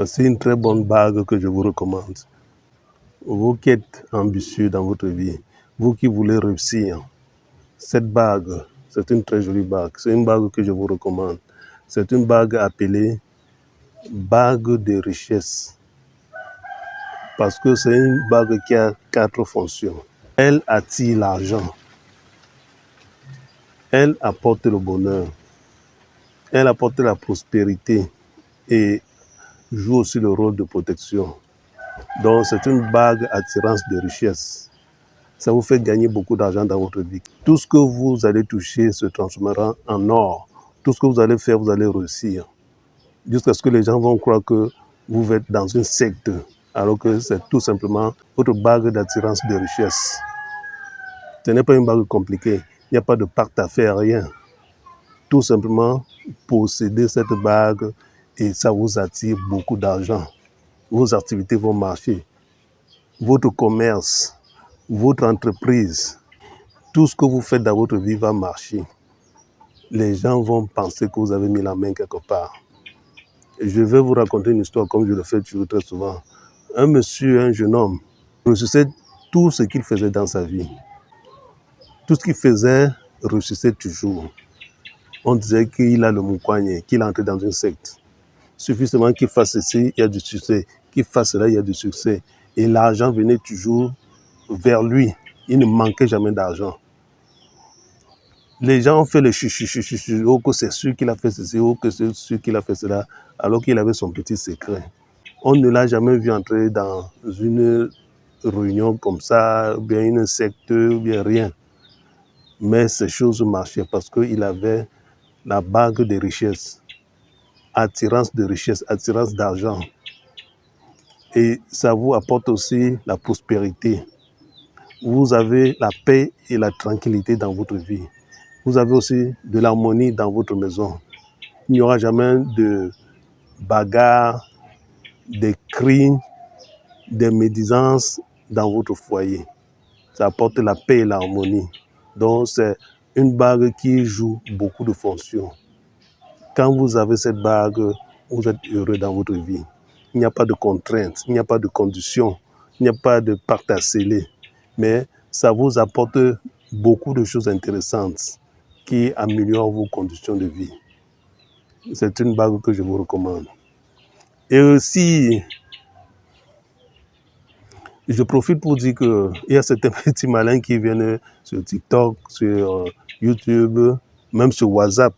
C'est une très bonne bague que je vous recommande. Vous qui êtes ambitieux dans votre vie, vous qui voulez réussir, cette bague, c'est une très jolie bague. C'est une bague que je vous recommande. C'est une bague appelée bague de richesse. Parce que c'est une bague qui a 4 fonctions. Elle attire l'argent. Elle apporte le bonheur. Elle apporte la prospérité et joue aussi le rôle de protection. Donc c'est une bague attirance de richesse. Ça vous fait gagner beaucoup d'argent dans votre vie. Tout ce que vous allez toucher se transformera en or. Tout ce que vous allez faire, vous allez réussir. Jusqu'à ce que les gens vont croire que vous êtes dans une secte, alors que c'est tout simplement votre bague d'attirance de richesse. Ce n'est pas une bague compliquée. Il n'y a pas de pacte à faire, rien. Tout simplement, posséder cette bague et ça vous attire beaucoup d'argent. Vos activités vont marcher. Votre commerce, votre entreprise, tout ce que vous faites dans votre vie va marcher. Les gens vont penser que vous avez mis la main quelque part. Je vais vous raconter une histoire comme je le fais toujours très souvent. Un monsieur, un jeune homme, réussissait tout ce qu'il faisait dans sa vie. Tout ce qu'il faisait réussissait toujours. On disait qu'il a le moukwanye, qu'il est entré dans une secte. Suffisamment qu'il fasse ceci, il y a du succès. Qu'il fasse cela, il y a du succès. Et l'argent venait toujours vers lui. Il ne manquait jamais d'argent. Les gens ont fait le chuchu, oh que c'est sûr qu'il a fait ceci, oh que c'est sûr qu'il a fait cela, alors qu'il avait son petit secret. On ne l'a jamais vu entrer dans une réunion comme ça, ou bien une secte, ou bien rien. Mais ces choses marchaient parce qu'il avait la bague de richesse, attirance de richesse, attirance d'argent. Et ça vous apporte aussi la prospérité. Vous avez la paix et la tranquillité dans votre vie. Vous avez aussi de l'harmonie dans votre maison. Il n'y aura jamais de bagarre, de cris, de médisances dans votre foyer. Ça apporte la paix et l'harmonie. Donc c'est une bague qui joue beaucoup de fonctions. Quand vous avez cette bague, vous êtes heureux dans votre vie. Il n'y a pas de contraintes, il n'y a pas de conditions, il n'y a pas de pacte à sceller. Mais ça vous apporte beaucoup de choses intéressantes qui améliorent vos conditions de vie. C'est une bague que je vous recommande. Et aussi, je profite pour dire qu'il y a certains petits malins qui viennent sur TikTok, sur YouTube, même sur WhatsApp.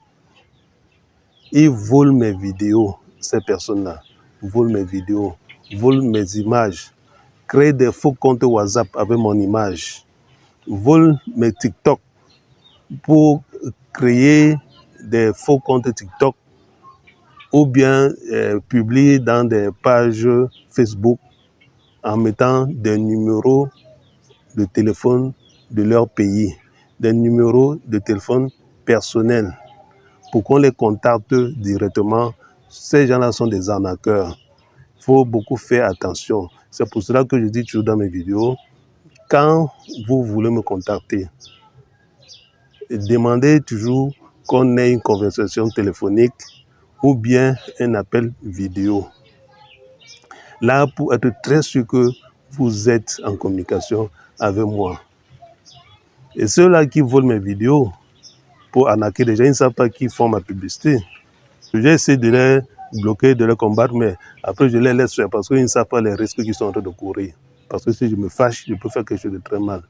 Ils volent mes vidéos, ces personnes-là. Volent mes vidéos, volent mes images, créent des faux comptes WhatsApp avec mon image, volent mes TikTok pour créer des faux comptes TikTok ou bien publier dans des pages Facebook en mettant des numéros de téléphone de leur pays, des numéros de téléphone personnels pour qu'on les contacte directement. Ces gens-là sont des arnaqueurs. Il faut beaucoup faire attention. C'est pour cela que je dis toujours dans mes vidéos, quand vous voulez me contacter, demandez toujours qu'on ait une conversation téléphonique ou bien un appel vidéo. Là, pour être très sûr que vous êtes en communication avec moi. Et ceux-là qui volent mes vidéos pour arnaquer les gens, ils ne savent pas qui font ma publicité. J'ai essayé de les bloquer, de les combattre, mais après je les laisse faire parce qu'ils ne savent pas les risques qu'ils sont en train de courir. Parce que si je me fâche, je peux faire quelque chose de très mal.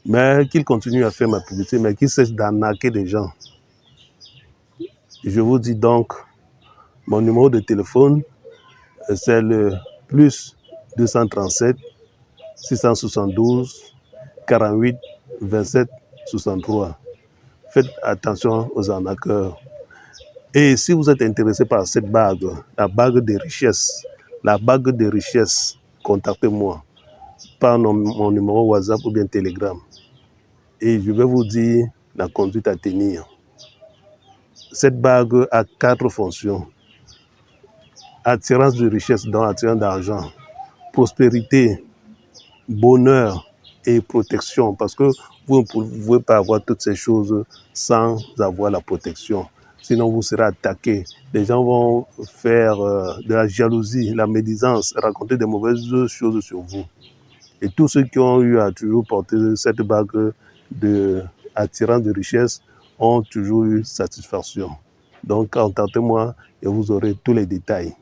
Mais qu'ils continuent à faire ma publicité, mais qu'ils cessent d'arnaquer des gens. Je vous dis donc, mon numéro de téléphone, c'est le plus 237 672 48 27 63. Faites attention aux arnaqueurs. Et si vous êtes intéressé par cette bague, la bague de richesse, contactez-moi par mon numéro WhatsApp ou bien Telegram. Et je vais vous dire la conduite à tenir. Cette bague a 4 fonctions. Attirance de richesse, donc attirance d'argent, prospérité, bonheur et protection. Parce que vous ne pouvez pas avoir toutes ces choses sans avoir la protection. Sinon, vous serez attaqué. Les gens vont faire de la jalousie, la médisance, raconter des mauvaises choses sur vous. Et tous ceux qui ont eu à toujours porter cette bague attirant de richesse ont toujours eu satisfaction. Donc, contactez-moi et vous aurez tous les détails.